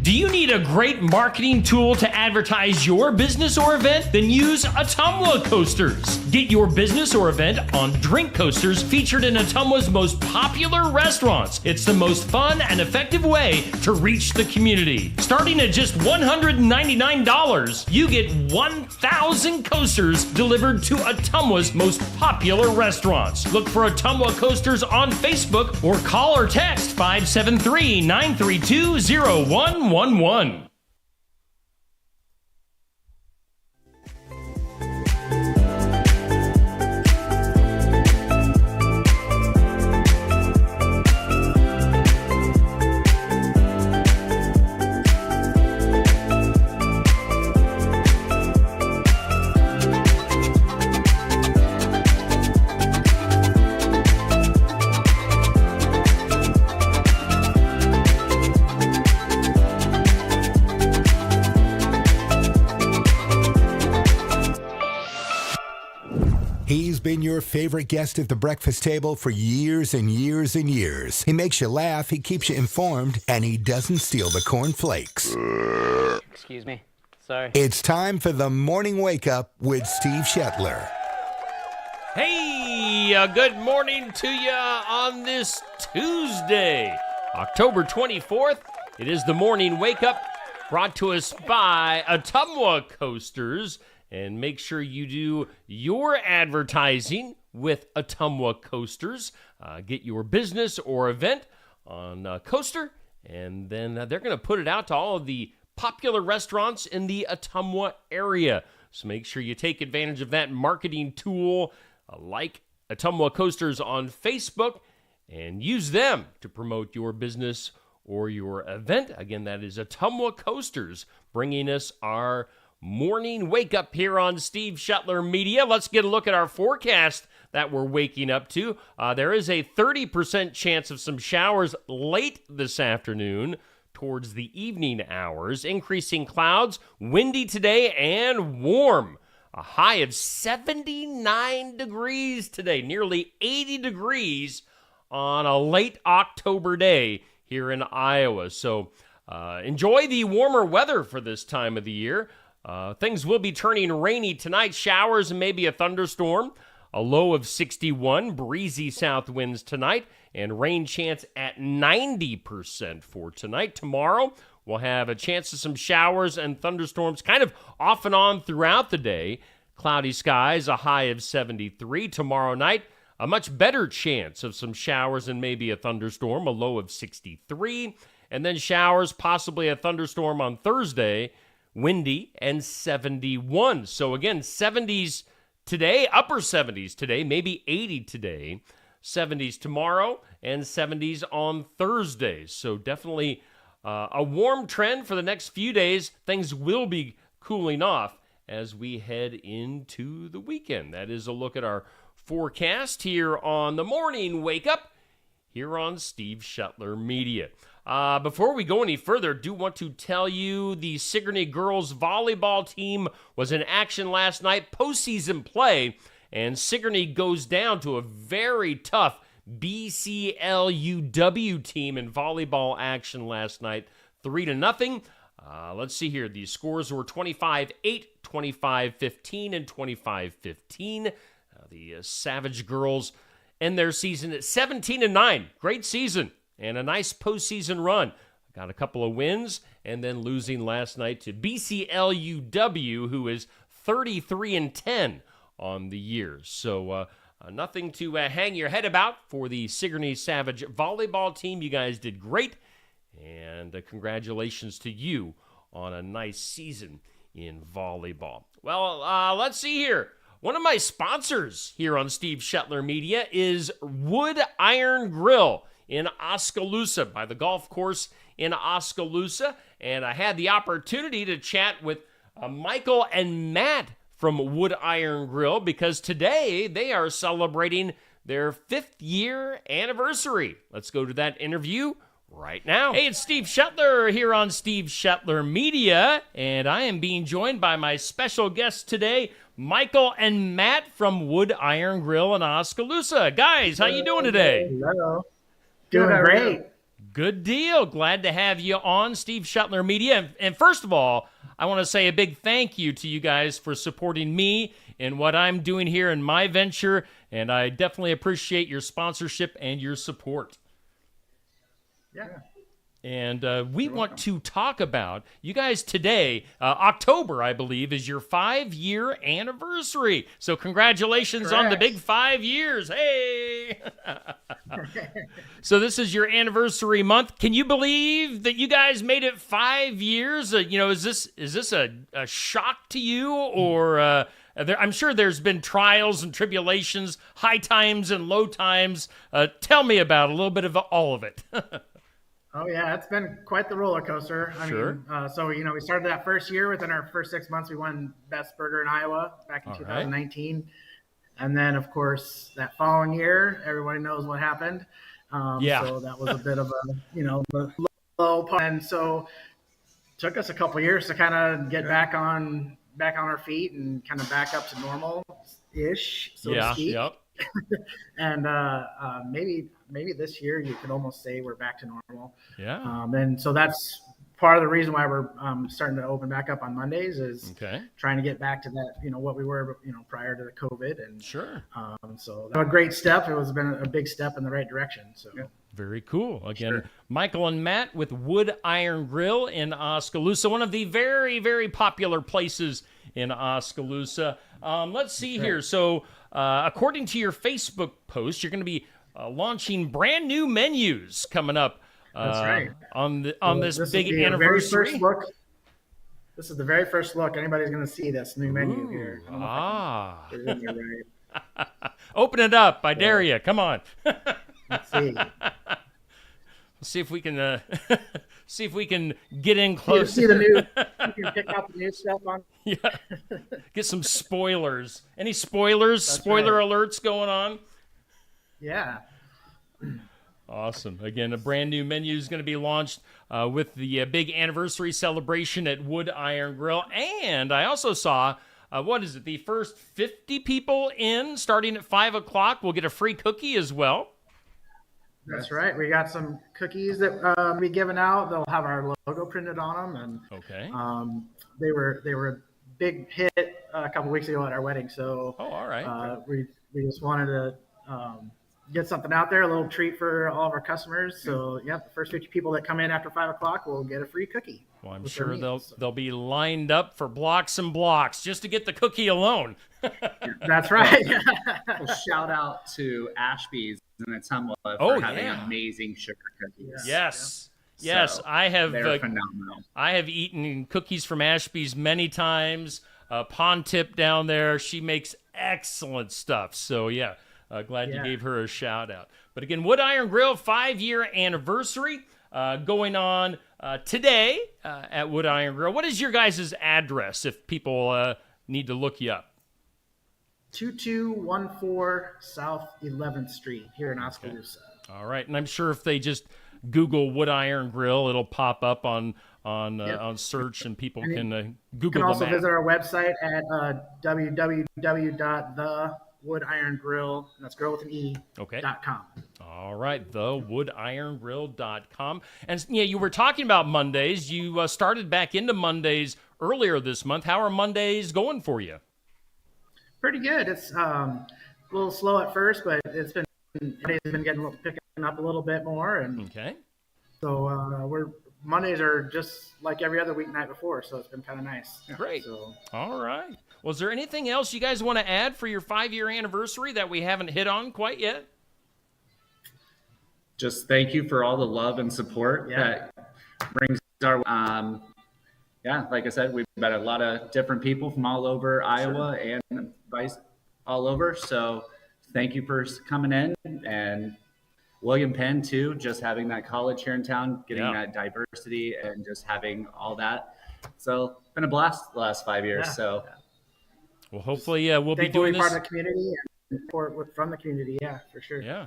Do you need a great marketing tool to advertise your business or event? Then use Ottumwa Coasters. Get your business or event on drink coasters featured in Ottumwa's most popular restaurants. It's the most fun and effective way to reach the community. Starting at just $199, you get 1,000 coasters delivered to Ottumwa's most popular restaurants. Look for Ottumwa Coasters on Facebook or call or text 573-932-0111. He's been your favorite guest at the breakfast table for years and years and years. He makes you laugh, he keeps you informed, and he doesn't steal the cornflakes. Excuse me. Sorry. It's time for the Morning Wake Up with Steve Shetler. Hey, good morning to you on this Tuesday, October 24th. It is the Morning Wake Up brought to us by Ottumwa Coasters. And make sure you do your advertising with Ottumwa Coasters. Get your business or event on Coaster, and then they're going to put it out to all of the popular restaurants in the Ottumwa area. So make sure you take advantage of that marketing tool like Ottumwa Coasters on Facebook and use them to promote your business or your event. Again, that is Ottumwa Coasters bringing us our Morning Wake Up here on Steve Shetler Media. Let's get a look at our forecast that we're waking up to. There is a 30% chance of some showers late this afternoon towards the evening hours. Increasing clouds, windy today, and warm. A high of 79 degrees today, nearly 80 degrees on a late October day here in Iowa. So enjoy the warmer weather for this time of the year. Things will be turning rainy tonight. Showers and maybe a thunderstorm. A low of 61. Breezy south winds tonight. And rain chance at 90% for tonight. Tomorrow, we'll have a chance of some showers and thunderstorms kind of off and on throughout the day. Cloudy skies, a high of 73. Tomorrow night, a much better chance of some showers and maybe a thunderstorm. A low of 63. And then showers, possibly a thunderstorm on Thursday. Windy and 71. So again, 70s today, upper 70s today, maybe 80 today, 70s tomorrow, and 70s on Thursday. So definitely a warm trend for the next few days. Things will be cooling off as we head into the weekend. That is a look at our forecast here on the Morning Wake Up here on Steve Shetler Media. Before we go any further, do want to tell you the Sigourney girls volleyball team was in action last night, postseason play, and Sigourney goes down to a very tough BCLUW team in volleyball action last night, 3-0. Let's see here. The scores were 25-8, 25-15, and 25-15. The Savage girls end their season at 17-9. Great season. And a nice postseason run. Got a couple of wins, and then losing last night to BCLUW, who is 33-10 on the year. So nothing to hang your head about for the Sigourney Savage volleyball team. You guys did great, and congratulations to you on a nice season in volleyball. Well, let's see here. One of my sponsors here on Steve Shetler Media is Wood Iron Grill in Oskaloosa, by the golf course in Oskaloosa. And I had the opportunity to chat with Michael and Matt from Wood Iron Grill because today they are celebrating their 5th year anniversary. Let's go to that interview right now. Hey, it's Steve Shetler here on Steve Shetler Media, and I am being joined by my special guests today, Michael and Matt from Wood Iron Grill in Oskaloosa. Guys, how you doing today? Hello. Doing great. Good deal. Glad to have you on, Steve Shuttler Media. And first of all, I want to say a big thank you to you guys for supporting me in what I'm doing here in my venture, and I definitely appreciate your sponsorship and your support. Yeah. And we want to talk about, you guys, today, October, I believe, is your 5-year anniversary. So congratulations on the big 5 years. Hey! So this is your anniversary month. Can you believe that you guys made it 5 years? Is this a shock to you? Or I'm sure there's been trials and tribulations, high times and low times. Tell me about a little bit of all of it. Oh yeah, it's been quite the roller coaster. I mean, we started that first year. Within our first 6 months, we won Best Burger in Iowa back in 2019. And then, of course, that following year, everybody knows what happened. So that was a bit of a, low point. And so it took us a couple years to kind of get back on our feet and kind of back up to normal-ish, so to speak. Yep. And maybe this year you could almost say we're back to normal. Yeah. And so that's part of the reason why we're starting to open back up on Mondays is trying to get back to that, what we were, prior to the COVID. And sure. So that was a great step. It was been a big step in the right direction. So. Yeah. Very cool. Again, Michael and Matt with Wood Iron Grill in Oskaloosa, one of the very, very popular places in Oskaloosa. Let's see here. So according to your Facebook post, you're going to be launching brand new menus coming up on this big anniversary. This is the very first look anybody's going to see this new menu here. Open it up. I dare you. Come on. Let's see. See if we can get in close. You can pick out the new stuff on. Yeah. Get some spoilers. Any spoilers? That's Spoiler alerts going on? Yeah. Awesome. Again, a brand new menu is going to be launched with the big anniversary celebration at Wood Iron Grill. And I also saw, the first 50 people in starting at 5 o'clock will get a free cookie as well. That's right. We got some cookies that we'll be giving out. They'll have our logo printed on them, and they were a big hit a couple weeks ago at our wedding. So all right. We just wanted to get something out there, a little treat for all of our customers. So the first 50 people that come in after 5 o'clock will get a free cookie. Well, I'm sure they'll be lined up for blocks and blocks just to get the cookie alone. That's right. Well, shout out to Ashby's and Ottumwa for having amazing sugar cookies. Yes. So I have. They're phenomenal. I have eaten cookies from Ashby's many times. Pond Tip down there, she makes excellent stuff. So glad you gave her a shout out. But again, Wood Iron Grill 5-year anniversary going on today at Wood Iron Grill. What is your guys' address if people need to look you up? 2214 South 11th Street here in Oskaloosa. All right, and I'm sure if they just Google Wood Iron Grill, it'll pop up on search, and people can Google. You can also the map. visit our website at www.thewoodirongrill, and that's grill with an E, .com. All right, thewoodirongrill.com. And you were talking about Mondays. You started back into Mondays earlier this month. How are Mondays going for you? Pretty good. It's a little slow at first, but Monday's been picking up a little bit more, and so Mondays are just like every other weeknight before, so it's been kind of nice. Great. So, all right. Well, is there anything else you guys want to add for your 5-year anniversary that we haven't hit on quite yet? Just thank you for all the love and support that brings our. Like I said, we've met a lot of different people from all over Iowa and all over. So thank you for coming in, and William Penn too, just having that college here in town, getting that diversity and just having all that. So it's been a blast the last 5 years. So well, hopefully we'll be doing this. part of the community and support from the community. Yeah, for sure. Yeah.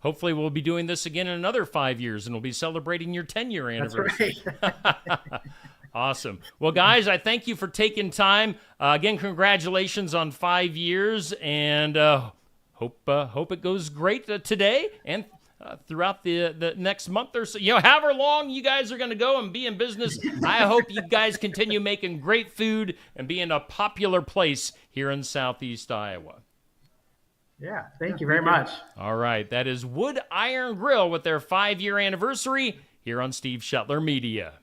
Hopefully we'll be doing this again in another 5 years, and we'll be celebrating your 10-year anniversary. That's right. Awesome. Well, guys, I thank you for taking time. Again, congratulations on 5 years, and hope it goes great today. And throughout the next month or so. However long you guys are going to go and be in business, I hope you guys continue making great food and being a popular place here in Southeast Iowa. Yeah, thank you very much. All right, that is Wood Iron Grill with their 5-year anniversary here on Steve Shetler Media.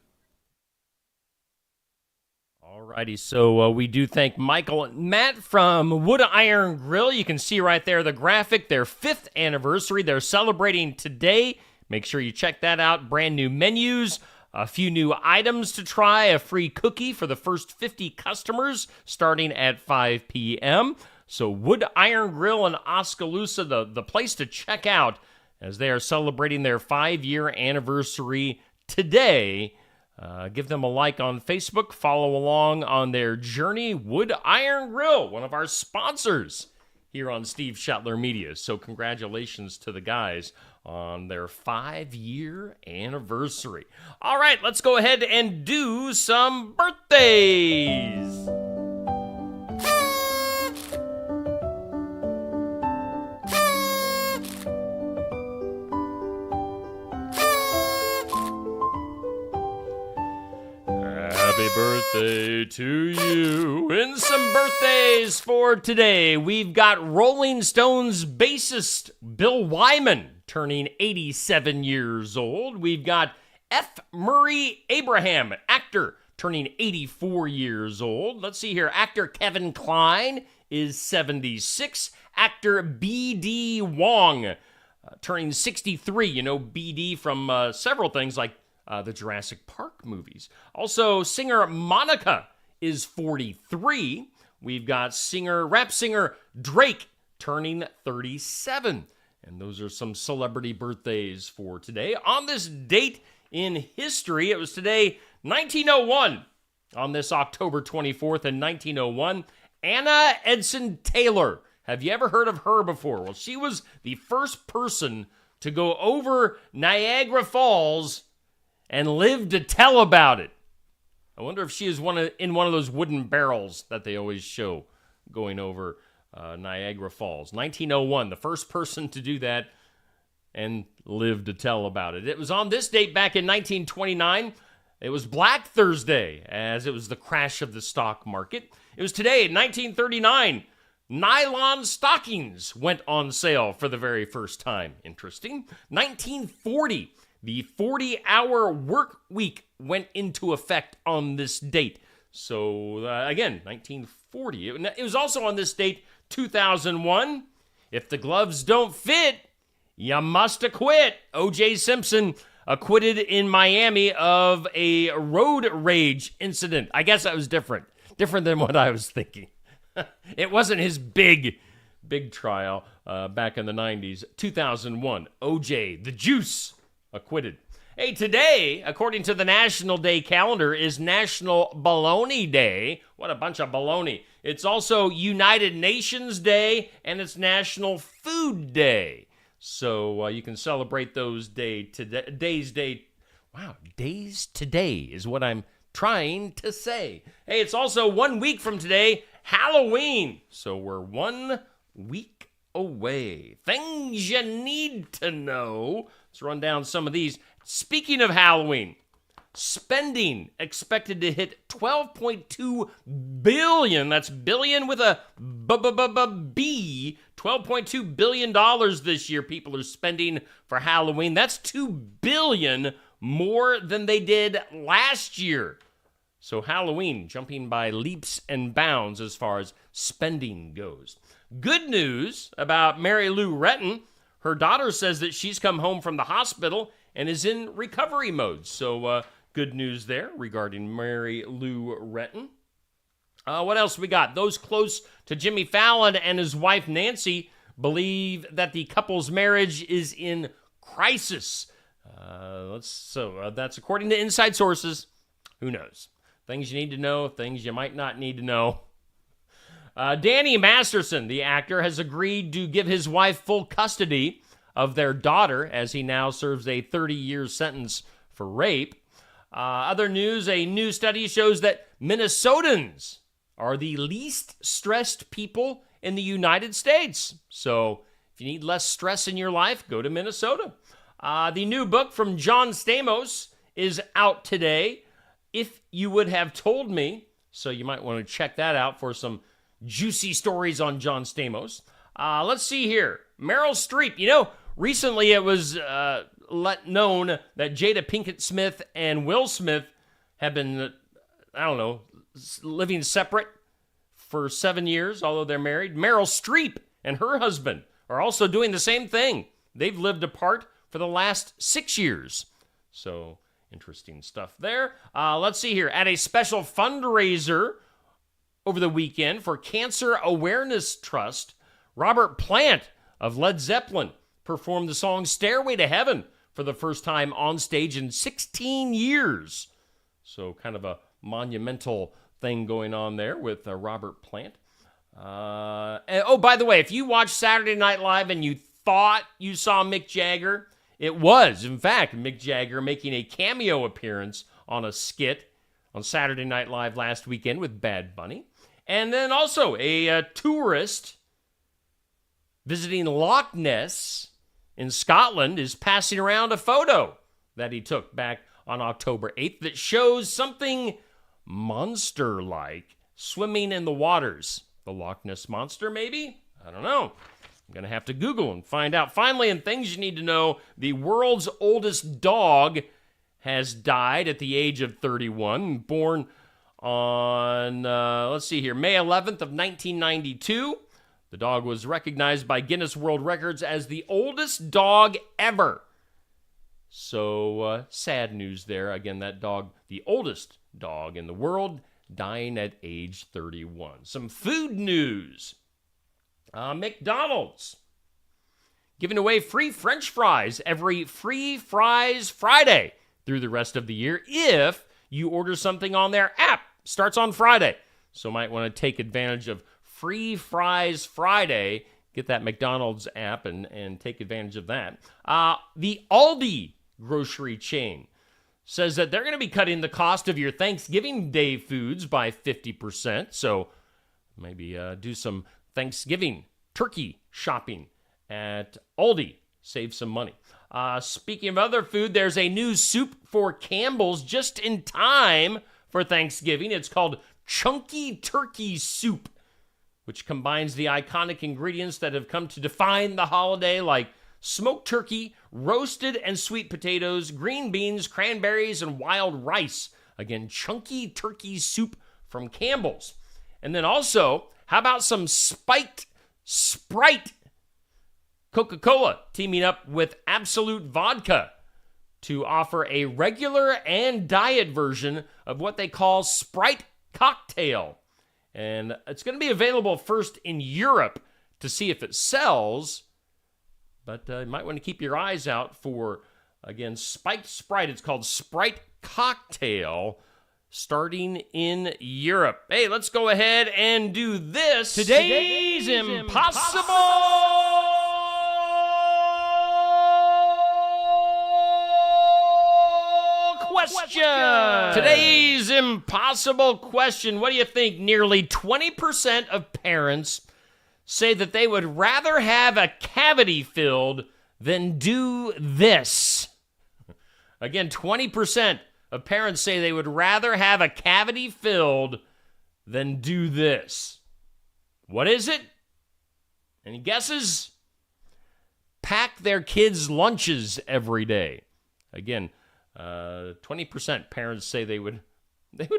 All righty, so we do thank Michael and Matt from Wood Iron Grill. You can see right there the graphic, their 5th anniversary. They're celebrating today. Make sure you check that out. Brand new menus, a few new items to try, a free cookie for the first 50 customers starting at 5 p.m., So Wood Iron Grill in Oskaloosa, the place to check out as they are celebrating their 5-year anniversary today. Give them a like on Facebook. Follow along on their journey. Wood Iron Grill, one of our sponsors here on Steve Shetler Media. So congratulations to the guys on their 5-year anniversary. All right, let's go ahead and do some birthdays. Happy birthday to you. And some birthdays for today. We've got Rolling Stones bassist Bill Wyman turning 87 years old. We've got F. Murray Abraham, actor, turning 84 years old. Let's see here. Actor Kevin Kline is 76. Actor B.D. Wong turning 63. You know B.D. from several things like the Jurassic Park movies. Also, singer Monica is 43. We've got rap singer Drake turning 37. And those are some celebrity birthdays for today. On this date in history, it was today, 1901. On this October 24th in 1901, Anna Edson Taylor. Have you ever heard of her before? Well, she was the first person to go over Niagara Falls and live to tell about it. I wonder if she is in one of those wooden barrels that they always show going over Niagara Falls. 1901, the first person to do that and live to tell about it. It was on this date back in 1929. It was Black Thursday, as it was the crash of the stock market. It was today, in 1939, nylon stockings went on sale for the very first time. Interesting. 1940, the 40-hour work week went into effect on this date. So, again, 1940. It was also on this date, 2001. If the gloves don't fit, you must acquit. O.J. Simpson acquitted in Miami of a road rage incident. I guess that was different than what I was thinking. It wasn't his big trial back in the 90s. 2001, O.J. the Juice acquitted. Hey, today, according to the National Day calendar, is National Baloney Day. What a bunch of baloney. It's also United Nations Day, and it's National Food Day. So you can celebrate those days today is what I'm trying to say. Hey, it's also 1 week from today, Halloween. So we're 1 week away. Things you need to know. Let's run down some of these. Speaking of Halloween, spending expected to hit $12.2 billion. That's billion with a B. $12.2 billion this year people are spending for Halloween. That's $2 billion more than they did last year. So Halloween jumping by leaps and bounds as far as spending goes. Good news about Mary Lou Retton. Her daughter says that she's come home from the hospital and is in recovery mode. So good news there regarding Mary Lou Retton. What else we got? Those close to Jimmy Fallon and his wife Nancy believe that the couple's marriage is in crisis. That's according to inside sources. Who knows? Things you need to know, things you might not need to know. Danny Masterson, the actor, has agreed to give his wife full custody of their daughter as he now serves a 30-year sentence for rape. Other news, a new study shows that Minnesotans are the least stressed people in the United States. So if you need less stress in your life, go to Minnesota. The new book from John Stamos is out today, If You Would Have Told Me. So you might want to check that out for some juicy stories on John Stamos. Let's see here. Meryl Streep. You know, recently it was let known that Jada Pinkett Smith and Will Smith have been, living separate for 7 years, although they're married. Meryl Streep and her husband are also doing the same thing. They've lived apart for the last 6 years. So, interesting stuff there. Let's see here. At a special fundraiser over the weekend for Cancer Awareness Trust, Robert Plant of Led Zeppelin performed the song Stairway to Heaven for the first time on stage in 16 years. So, kind of a monumental thing going on there with Robert Plant. By the way, if you watched Saturday Night Live and you thought you saw Mick Jagger, it was, in fact, Mick Jagger making a cameo appearance on a skit on Saturday Night Live last weekend with Bad Bunny. And then also a tourist visiting Loch Ness in Scotland is passing around a photo that he took back on October 8th that shows something monster-like swimming in the waters. The Loch Ness Monster, maybe? I don't know. I'm going to have to Google and find out. Finally, in things you need to know, the world's oldest dog has died at the age of 31, born on, May 11th of 1992. The dog was recognized by Guinness World Records as the oldest dog ever. So, sad news there. Again, that dog, the oldest dog in the world, dying at age 31. Some food news. McDonald's giving away free French fries every Free Fries Friday through the rest of the year if you order something on their app. Starts on Friday. So might want to take advantage of Free Fries Friday. Get that McDonald's app and take advantage of that. The Aldi grocery chain says that they're going to be cutting the cost of your Thanksgiving Day foods by 50%. So maybe do some Thanksgiving turkey shopping at Aldi. Save some money. Speaking of other food, there's a new soup for Campbell's just in time for Thanksgiving. It's called Chunky Turkey Soup, which combines the iconic ingredients that have come to define the holiday, like smoked turkey, roasted and sweet potatoes, green beans, cranberries, and wild rice. Again, Chunky Turkey Soup from Campbell's. And then also, how about some spiked Sprite? Coca-Cola teaming up with Absolute Vodka to offer a regular and diet version of what they call Sprite Cocktail. And it's going to be available first in Europe to see if it sells. But you might want to keep your eyes out for, again, spiked Sprite. It's called Sprite Cocktail, starting in Europe. Hey, let's go ahead and do this. Today's Impossible Question. Today's impossible question. What do you think? Nearly 20% of parents say that they would rather have a cavity filled than do this. Again, 20% of parents say they would rather have a cavity filled than do this. What is it? Any guesses? Pack their kids' lunches every day. Again, 20% parents say they would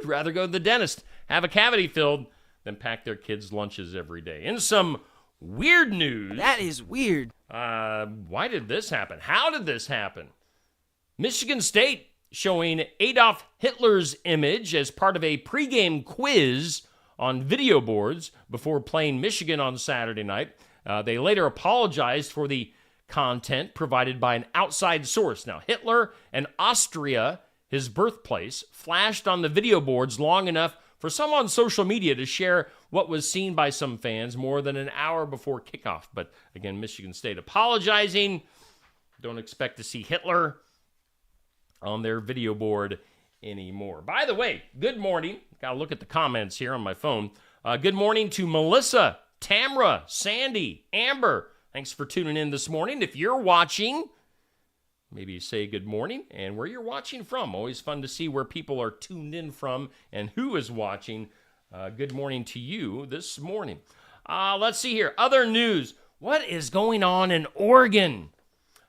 rather go to the dentist, have a cavity filled, than pack their kids' lunches every day. In some weird news. That is weird. Why did this happen? How did this happen? Michigan State showing Adolf Hitler's image as part of a pregame quiz on video boards before playing Michigan on Saturday night. They later apologized for the content provided by an outside source. Now, Hitler and Austria, his birthplace, flashed on the video boards long enough for some on social media to share what was seen by some fans more than an hour before kickoff. But again, Michigan State apologizing. Don't expect to see Hitler on their video board anymore. By the way, good morning. Got to look at the comments here on my phone. Good morning to Melissa, Tamra, Sandy, Amber. Thanks for tuning in this morning. If you're watching, maybe say good morning and where you're watching from. Always fun to see where people are tuned in from and who is watching. Good morning to you this morning. Let's see here. Other news. What is going on in Oregon?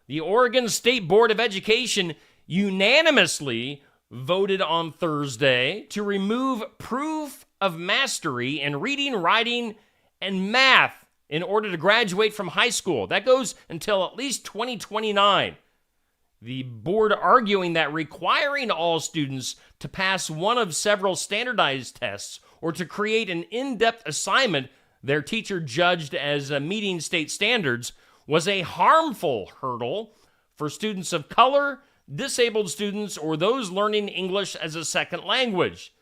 The Oregon State Board of Education unanimously voted on Thursday to remove proof of mastery in reading, writing, and math in order to graduate from high school. That goes until at least 2029. The board arguing that requiring all students to pass one of several standardized tests or to create an in-depth assignment their teacher judged as meeting state standards was a harmful hurdle for students of color, disabled students, or those learning English as a second language.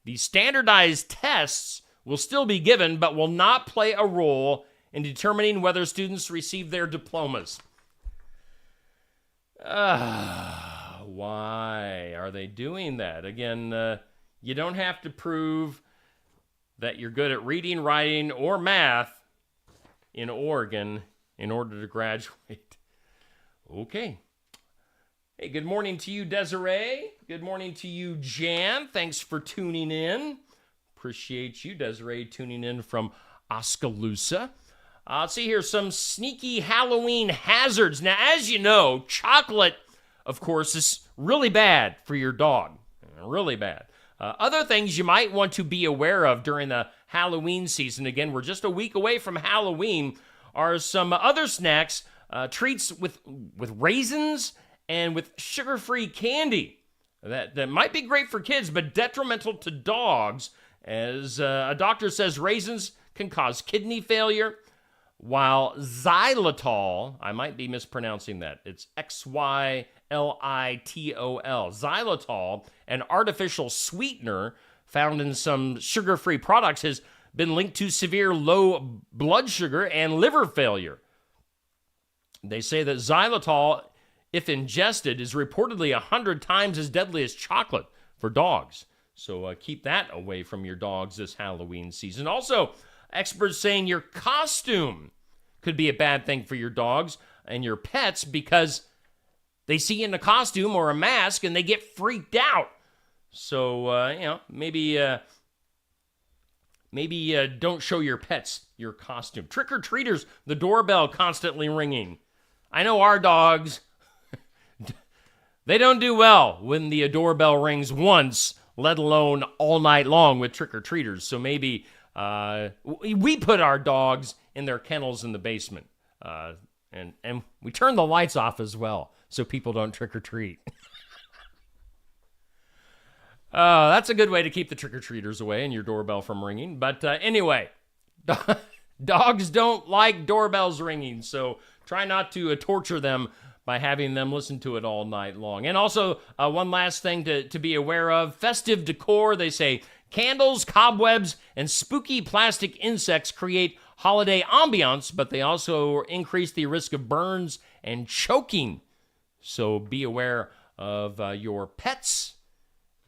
The standardized tests will still be given, but will not play a role in determining whether students receive their diplomas. Why are they doing that? Again, you don't have to prove that you're good at reading, writing, or math in Oregon in order to graduate. Okay. Hey, good morning to you, Desiree. Good morning to you, Jan. Thanks for tuning in. Appreciate you, Desiree, tuning in from Oskaloosa. Let's see here, some sneaky Halloween hazards. Now, as you know, chocolate, of course, is really bad for your dog. Really bad. Other things you might want to be aware of during the Halloween season, again, we're just a week away from Halloween, are some other snacks, treats with raisins and with sugar-free candy. That might be great for kids, but detrimental to dogs, as a doctor says raisins can cause kidney failure, while xylitol, I might be mispronouncing that, it's Xylitol, xylitol, an artificial sweetener found in some sugar-free products, has been linked to severe low blood sugar and liver failure. They say that xylitol, if ingested, is reportedly 100 times as deadly as chocolate for dogs. So keep that away from your dogs this Halloween season. Also, experts saying your costume could be a bad thing for your dogs and your pets because they see you in a costume or a mask and they get freaked out. So, maybe don't show your pets your costume. Trick-or-treaters, the doorbell constantly ringing. I know our dogs, they don't do well when the doorbell rings once, let alone all night long with trick-or-treaters. So maybe we put our dogs in their kennels in the basement. And we turn the lights off as well so people don't trick-or-treat. That's a good way to keep the trick-or-treaters away and your doorbell from ringing. But anyway, dogs don't like doorbells ringing, so try not to torture them by having them listen to it all night long. And also, one last thing to be aware of, festive decor. They say candles, cobwebs, and spooky plastic insects create holiday ambiance, but they also increase the risk of burns and choking. So be aware of your pets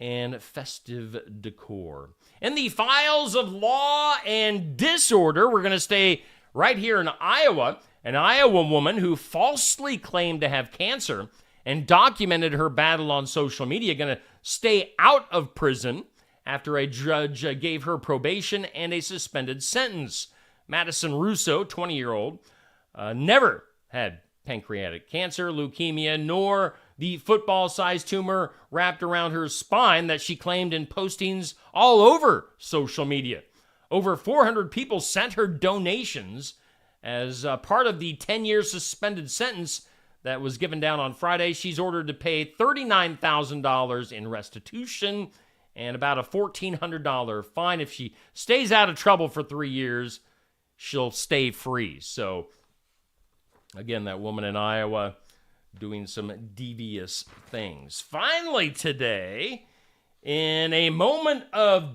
and festive decor. In the files of law and disorder, we're going to stay right here in Iowa. An Iowa woman who falsely claimed to have cancer and documented her battle on social media going to stay out of prison after a judge gave her probation and a suspended sentence. Madison Russo, 20-year-old, never had pancreatic cancer, leukemia, nor the football-sized tumor wrapped around her spine that she claimed in postings all over social media. Over 400 people sent her donations as part of the 10-year suspended sentence that was given down on Friday. She's ordered to pay $39,000 in restitution and about a $1,400 fine. If she stays out of trouble for 3 years, she'll stay free. So, again, that woman in Iowa doing some devious things. Finally today, in a moment of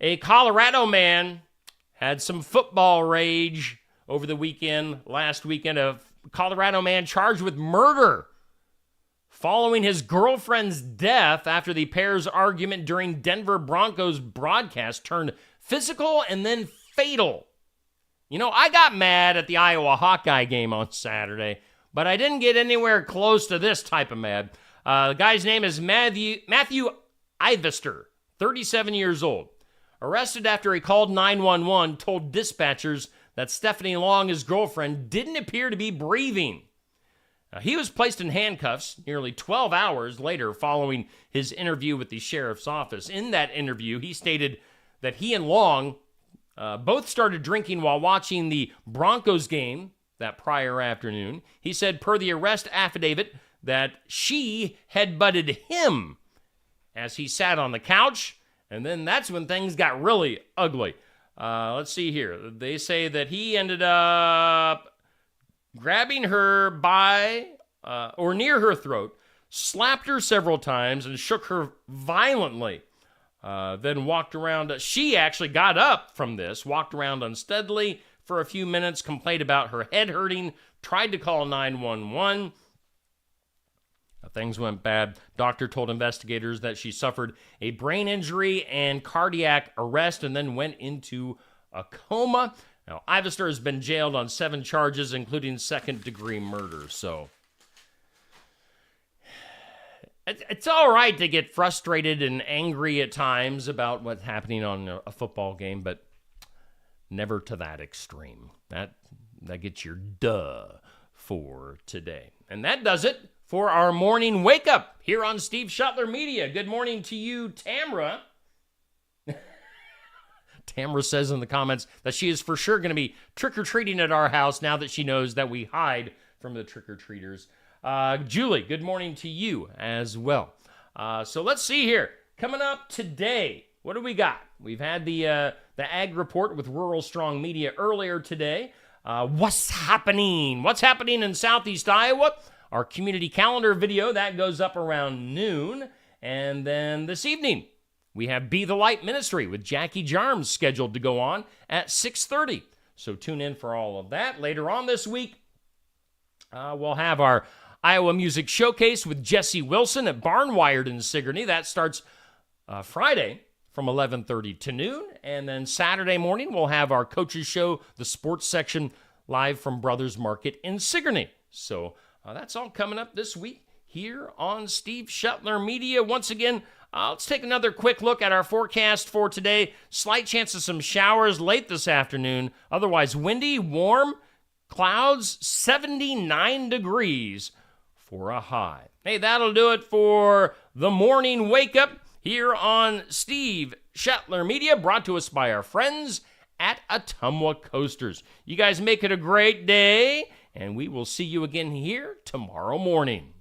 a Colorado man had some football rage over the weekend, last weekend. A Colorado man charged with murder following his girlfriend's death after the pair's argument during Denver Broncos broadcast turned physical and then fatal. You know, I got mad at the Iowa Hawkeye game on Saturday, but I didn't get anywhere close to this type of mad. The guy's name is Matthew Ivester, 37 years old. Arrested after he called 911, told dispatchers that Stephanie Long, his girlfriend, didn't appear to be breathing. He was placed in handcuffs nearly 12 hours later following his interview with the sheriff's office. In that interview, he stated that he and Long both started drinking while watching the Broncos game that prior afternoon. He said, per the arrest affidavit, that she headbutted him as he sat on the couch, and then that's when things got really ugly. Let's see here. They say that he ended up grabbing her by or near her throat, slapped her several times, and shook her violently. Then walked around. She actually got up from this, walked around unsteadily for a few minutes, complained about her head hurting, tried to call 911. Things went bad. Doctor told investigators that she suffered a brain injury and cardiac arrest and then went into a coma. Now, Ivester has been jailed on 7 charges, including second-degree murder. So it's all right to get frustrated and angry at times about what's happening on a football game, but never to that extreme. That gets your duh for today. And that does it for our morning wake-up here on Steve Shuttler Media. Good morning to you, Tamra. Tamra says in the comments that she is for sure going to be trick-or-treating at our house now that she knows that we hide from the trick-or-treaters. Julie, good morning to you as well. So let's see here. Coming up today, what do we got? We've had the Ag Report with Rural Strong Media earlier today. What's happening? What's happening in Southeast Iowa? Our community calendar video, that goes up around noon. And then this evening, we have Be the Light Ministry with Jackie Jarms scheduled to go on at 6:30. So tune in for all of that. Later on this week, we'll have our Iowa Music Showcase with Jesse Wilson at Barnwired in Sigourney. That starts Friday from 11:30 to noon. And then Saturday morning, we'll have our Coaches Show, the sports section, live from Brothers Market in Sigourney. So that's all coming up this week here on Steve Shuttler Media. Once again, let's take another quick look at our forecast for today. Slight chance of some showers late this afternoon. Otherwise windy, warm, clouds, 79 degrees for a high. Hey, that'll do it for the morning wake up here on Steve Shuttler Media, brought to us by our friends at Ottumwa Coasters. You guys make it a great day, and we will see you again here tomorrow morning.